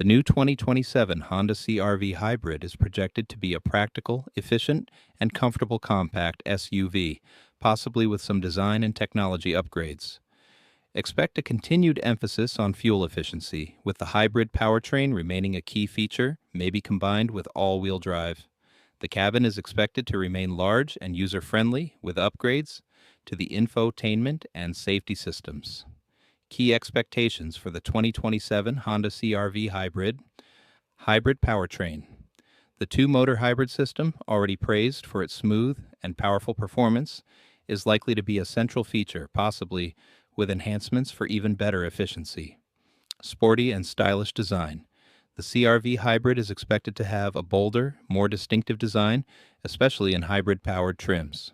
The new 2027 Honda CR-V Hybrid is projected to be a practical, efficient, and comfortable compact SUV, possibly with some design and technology upgrades. Expect a continued emphasis on fuel efficiency, with the hybrid powertrain remaining a key feature, maybe combined with all-wheel drive. The cabin is expected to remain large and user-friendly, with upgrades to the infotainment and safety systems. Key expectations for the 2027 Honda CR-V Hybrid powertrain. The two-motor hybrid system, already praised for its smooth and powerful performance, is likely to be a central feature, possibly with enhancements for even better efficiency. Sporty and stylish design. The CR-V Hybrid is expected to have a bolder, more distinctive design, especially in hybrid-powered trims.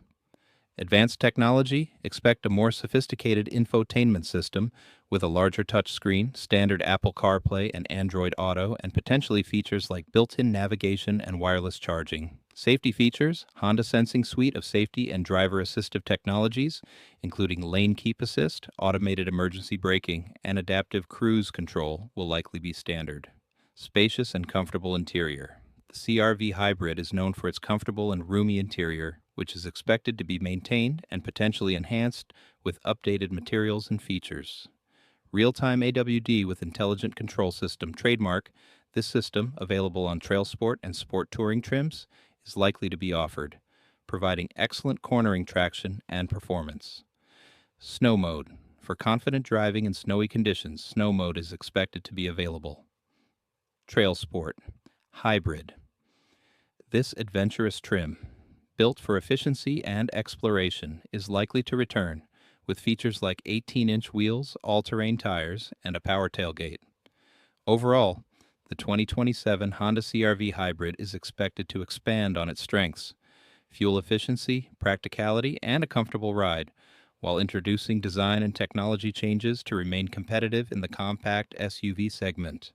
Advanced technology. Expect a more sophisticated infotainment system with a larger touchscreen, standard Apple CarPlay and Android Auto, and potentially features like built-in navigation and wireless charging. Safety features. Honda Sensing suite of safety and driver assistive technologies, including lane keep assist, automated emergency braking, and adaptive cruise control, will likely be standard. Spacious and comfortable interior. The CR-V Hybrid is known for its comfortable and roomy interior, which is expected to be maintained and potentially enhanced with updated materials and features. Real-time AWD with intelligent control system trademark. This system, available on Trail Sport and Sport Touring trims, is likely to be offered, providing excellent cornering traction and performance. Snow mode. For confident driving in snowy conditions, snow mode is expected to be available. Trail Sport Hybrid. This adventurous trim, built for efficiency and exploration, is likely to return, with features like 18-inch wheels, all-terrain tires, and a power tailgate. Overall, the 2027 Honda CR-V Hybrid is expected to expand on its strengths: fuel efficiency, practicality, and a comfortable ride, while introducing design and technology changes to remain competitive in the compact SUV segment.